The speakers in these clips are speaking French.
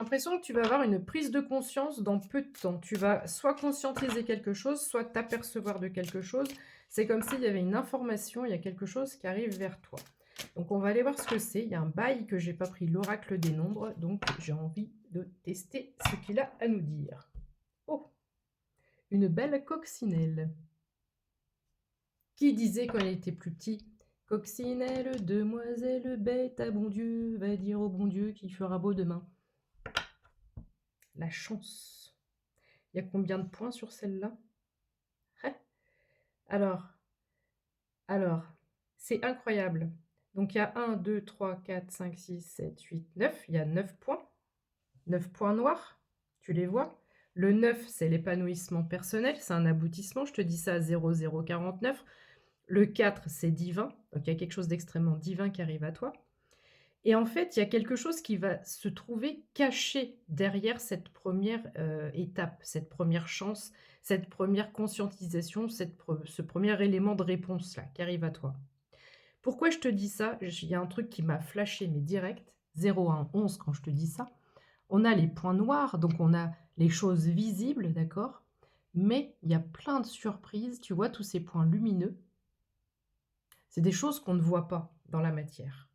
l'impression que tu vas avoir une prise de conscience dans peu de temps. Tu vas soit conscientiser quelque chose, soit t'apercevoir de quelque chose. C'est comme s'il y avait une information, il y a quelque chose qui arrive vers toi. Donc on va aller voir ce que c'est. Il y a un bail que j'ai pas pris l'oracle des nombres, donc j'ai envie de tester ce qu'il a à nous dire. Oh, une belle coccinelle. Qui disait quand il était plus petit: Coccinelle, demoiselle bête à bon Dieu, va dire au bon Dieu qu'il fera beau demain. La chance. Il y a combien de points sur celle-là? Ouais. Alors, alors, c'est incroyable. Donc il y a 1, 2, 3, 4, 5, 6, 7, 8, 9. Il y a 9 points. 9 points noirs. Tu les vois? Le 9, c'est l'épanouissement personnel, c'est un aboutissement. Je te dis ça à 0049. Le 4, c'est divin. Donc il y a quelque chose d'extrêmement divin qui arrive à toi. Et en fait, il y a quelque chose qui va se trouver caché derrière cette première étape, cette première chance, cette première conscientisation, ce premier élément de réponse-là qui arrive à toi. Pourquoi je te dis ça? Il y a un truc qui m'a flashé, mais direct, 0 à 11 quand je te dis ça. On a les points noirs, donc on a les choses visibles, d'accord? Mais il y a plein de surprises, tu vois tous ces points lumineux? C'est des choses qu'on ne voit pas dans la matière.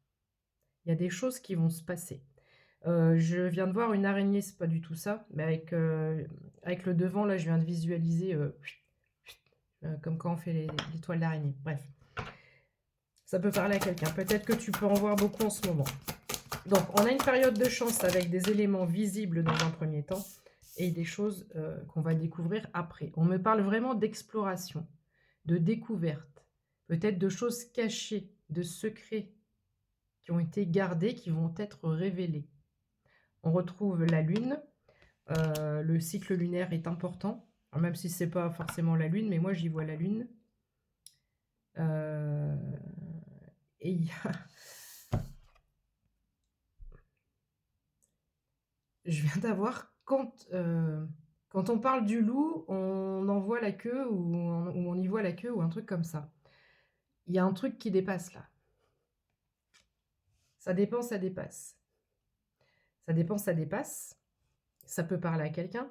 Il y a des choses qui vont se passer. Je viens de voir une araignée, c'est pas du tout ça, mais avec le devant, là, je viens de visualiser, comme quand on fait les toiles d'araignée. Bref, ça peut parler à quelqu'un. Peut-être que tu peux en voir beaucoup en ce moment. Donc, on a une période de chance avec des éléments visibles dans un premier temps et des choses qu'on va découvrir après. On me parle vraiment d'exploration, de découverte, peut-être de choses cachées, de secrets qui ont été gardés, qui vont être révélés. On retrouve la lune. Le cycle lunaire est important. Alors, même si ce n'est pas forcément la lune, mais moi j'y vois la lune. Et il y a... Je viens d'avoir quand on parle du loup, on en voit la queue ou on y voit la queue ou un truc comme ça. Il y a un truc qui dépasse là. Ça dépend, ça dépasse. Ça dépend, ça dépasse. Ça peut parler à quelqu'un.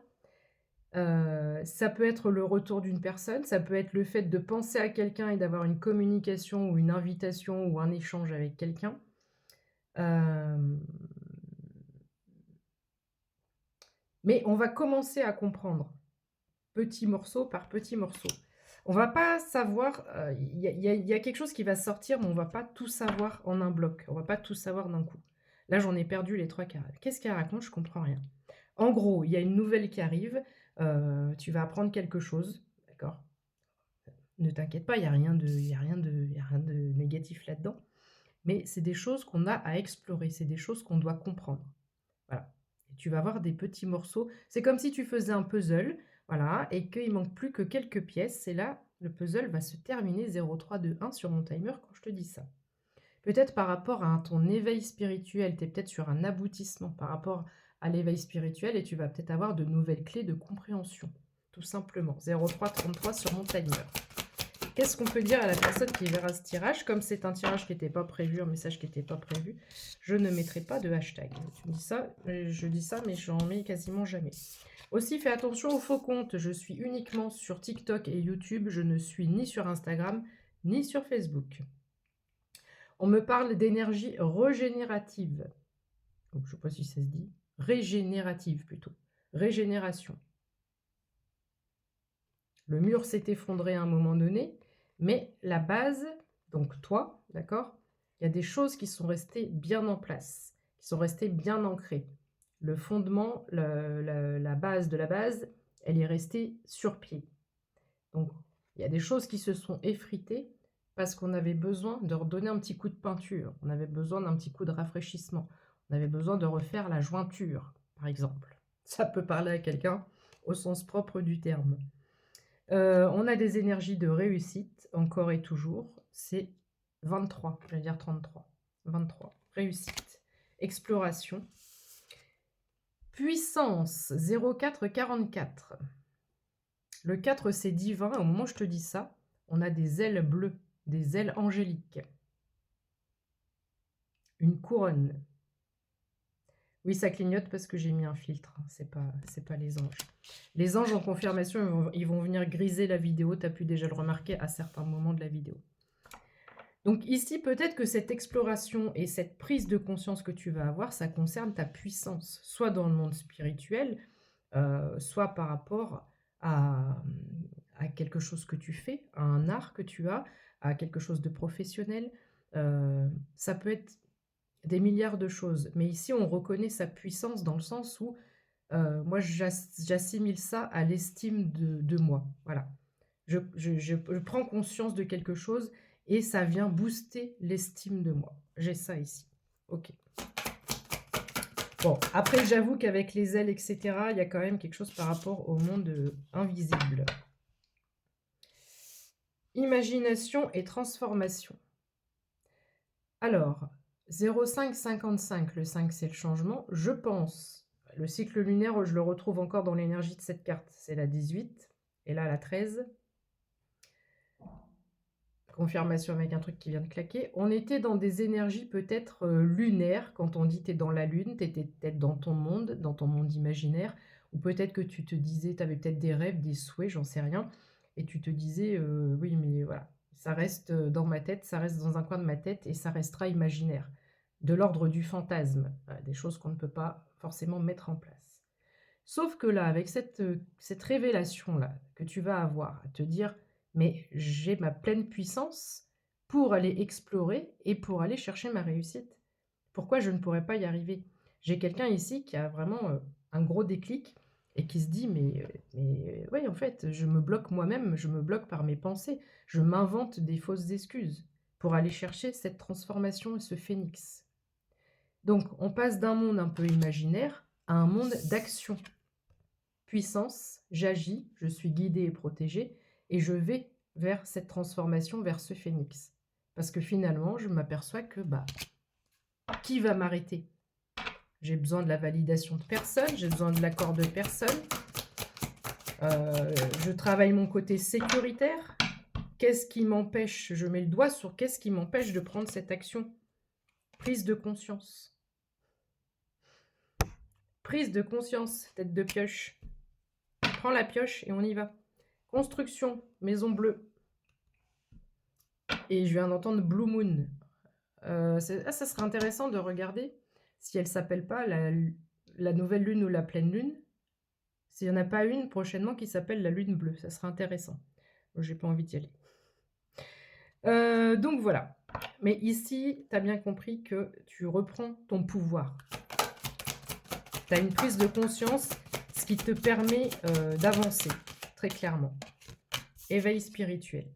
Ça peut être le retour d'une personne, ça peut être le fait de penser à quelqu'un et d'avoir une communication ou une invitation ou un échange avec quelqu'un. Mais on va commencer à comprendre, petit morceau par petit morceau. On va pas savoir, il y a quelque chose qui va sortir, mais on va pas tout savoir en un bloc. On va pas tout savoir d'un coup. Là, j'en ai perdu les 3 quarts. Qu'est-ce qu'elle raconte? Je comprends rien. En gros, il y a une nouvelle qui arrive. Tu vas apprendre quelque chose, d'accord? Ne t'inquiète pas, il y a rien de négatif là-dedans. Mais c'est des choses qu'on a à explorer, c'est des choses qu'on doit comprendre. Voilà. Et tu vas avoir des petits morceaux. C'est comme si tu faisais un puzzle, voilà, et qu'il manque plus que quelques pièces. Et là, le puzzle va se terminer 0, 3, 2, 1 sur mon timer quand je te dis ça. Peut-être par rapport à ton éveil spirituel, tu es peut-être sur un aboutissement par rapport à l'éveil spirituel et tu vas peut-être avoir de nouvelles clés de compréhension. Tout simplement. 03 33 sur mon timer. Qu'est-ce qu'on peut dire à la personne qui verra ce tirage? Comme c'est un tirage qui n'était pas prévu, un message qui n'était pas prévu, je ne mettrai pas de hashtag. Tu dis ça, je dis ça, mais j'en mets quasiment jamais. Aussi, fais attention aux faux comptes. Je suis uniquement sur TikTok et YouTube. Je ne suis ni sur Instagram, ni sur Facebook. On me parle d'énergie régénérative. Donc, je ne sais pas si ça se dit. Régénérative plutôt. Régénération. Le mur s'est effondré à un moment donné, mais la base, donc toi, d'accord, il y a des choses qui sont restées bien en place, qui sont restées bien ancrées. Le fondement, la base de la base, elle est restée sur pied. Donc, il y a des choses qui se sont effritées parce qu'on avait besoin de redonner un petit coup de peinture, on avait besoin d'un petit coup de rafraîchissement, on avait besoin de refaire la jointure, par exemple. Ça peut parler à quelqu'un au sens propre du terme. On a des énergies de réussite, encore et toujours. C'est 23, je vais dire 33. 23, réussite. Exploration. Puissance, 0444. Le 4, c'est divin. Au moment où je te dis ça, on a des ailes bleues, des ailes angéliques. Une couronne. Oui, ça clignote parce que j'ai mis un filtre, hein. C'est pas les anges. Les anges en confirmation, ils vont venir griser la vidéo. Tu as pu déjà le remarquer à certains moments de la vidéo. Donc ici, peut-être que cette exploration et cette prise de conscience que tu vas avoir, ça concerne ta puissance, soit dans le monde spirituel, soit par rapport à quelque chose que tu fais, à un art que tu as, à quelque chose de professionnel. Ça peut être des milliards de choses. Mais ici, on reconnaît sa puissance dans le sens où moi, j'assimile ça à l'estime de moi. Voilà. Je prends conscience de quelque chose et ça vient booster l'estime de moi. J'ai ça ici. Ok. Bon, après, j'avoue qu'avec les ailes, etc., il y a quand même quelque chose par rapport au monde invisible. Imagination et transformation. Alors, 0,555, le 5 c'est le changement. Je pense, le cycle lunaire, je le retrouve encore dans l'énergie de cette carte. C'est la 18 et là la 13. Confirmation avec un truc qui vient de claquer. On était dans des énergies peut-être lunaires. Quand on dit tu es dans la lune, tu étais peut-être dans ton monde imaginaire. Ou peut-être que tu te disais, tu avais peut-être des rêves, des souhaits, j'en sais rien. Et tu te disais, oui mais voilà, ça reste dans ma tête, ça reste dans un coin de ma tête et ça restera imaginaire. De l'ordre du fantasme, des choses qu'on ne peut pas forcément mettre en place. Sauf que là, avec cette révélation-là que tu vas avoir, à te dire, mais j'ai ma pleine puissance pour aller explorer et pour aller chercher ma réussite. Pourquoi je ne pourrais pas y arriver? J'ai quelqu'un ici qui a vraiment un gros déclic et qui se dit, mais oui, en fait, je me bloque moi-même, je me bloque par mes pensées, je m'invente des fausses excuses pour aller chercher cette transformation et ce phénix. Donc, on passe d'un monde un peu imaginaire à un monde d'action. Puissance, j'agis, je suis guidée et protégée, et je vais vers cette transformation, vers ce phénix. Parce que finalement, je m'aperçois que, qui va m'arrêter? J'ai besoin de la validation de personne, j'ai besoin de l'accord de personne. Je travaille mon côté sécuritaire. Qu'est-ce qui m'empêche? Je mets le doigt sur qu'est-ce qui m'empêche de prendre cette action? Prise de conscience. Prise de conscience, tête de pioche. Prends la pioche et on y va. Construction, maison bleue. Et je viens d'entendre Blue Moon. Ça serait intéressant de regarder si elle s'appelle pas la nouvelle lune ou la pleine lune. S'il n'y en a pas une prochainement qui s'appelle la lune bleue, ça serait intéressant. J'ai pas envie d'y aller. Donc voilà. Mais ici, tu as bien compris que tu reprends ton pouvoir. Tu as une prise de conscience, ce qui te permet d'avancer, très clairement. Éveil spirituel.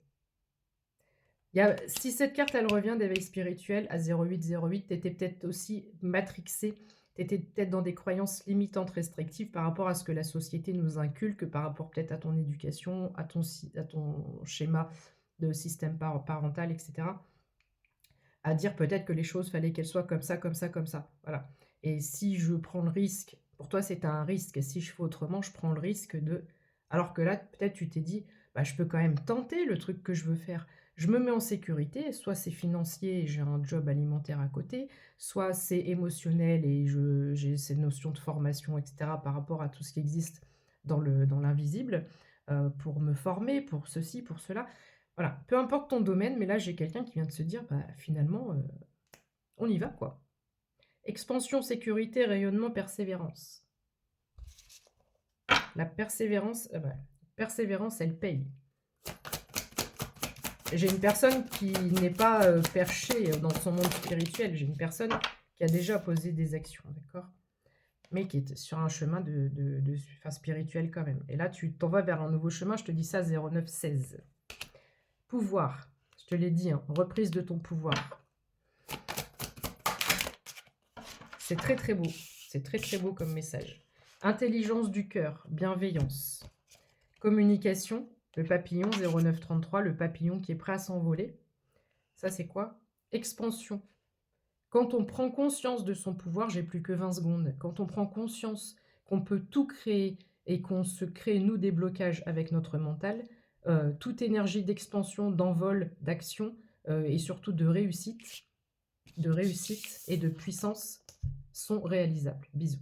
Si cette carte, elle revient d'éveil spirituel à 0808, tu étais peut-être aussi matrixé, tu étais peut-être dans des croyances limitantes, restrictives par rapport à ce que la société nous inculque, par rapport peut-être à ton éducation, à ton schéma de système parental, etc. À dire peut-être que les choses, fallait qu'elles soient comme ça, comme ça, comme ça. Voilà. Et si je prends le risque, pour toi c'est un risque, et si je fais autrement, je prends le risque de... Alors que là, peut-être tu t'es dit, je peux quand même tenter le truc que je veux faire. Je me mets en sécurité, soit c'est financier et j'ai un job alimentaire à côté, soit c'est émotionnel et j'ai ces notions de formation, etc. par rapport à tout ce qui existe dans l'invisible, pour me former, pour ceci, pour cela. Voilà, peu importe ton domaine, mais là j'ai quelqu'un qui vient de se dire, finalement, on y va quoi. Expansion, sécurité, rayonnement, persévérance. La persévérance, persévérance, elle paye. J'ai une personne qui n'est pas perchée dans son monde spirituel. J'ai une personne qui a déjà posé des actions, d'accord? Mais qui est sur un chemin spirituel quand même. Et là, tu t'en vas vers un nouveau chemin. Je te dis ça, 0916. Pouvoir. Je te l'ai dit, hein, reprise de ton pouvoir. C'est très très beau. C'est très très beau comme message. Intelligence du cœur, bienveillance. Communication. Le papillon 0933, le papillon qui est prêt à s'envoler. Ça, c'est quoi? Expansion. Quand on prend conscience de son pouvoir, j'ai plus que 20 secondes. Quand on prend conscience qu'on peut tout créer et qu'on se crée, nous, des blocages avec notre mental, toute énergie d'expansion, d'envol, d'action et surtout de réussite et de puissance sont réalisables. Bisous.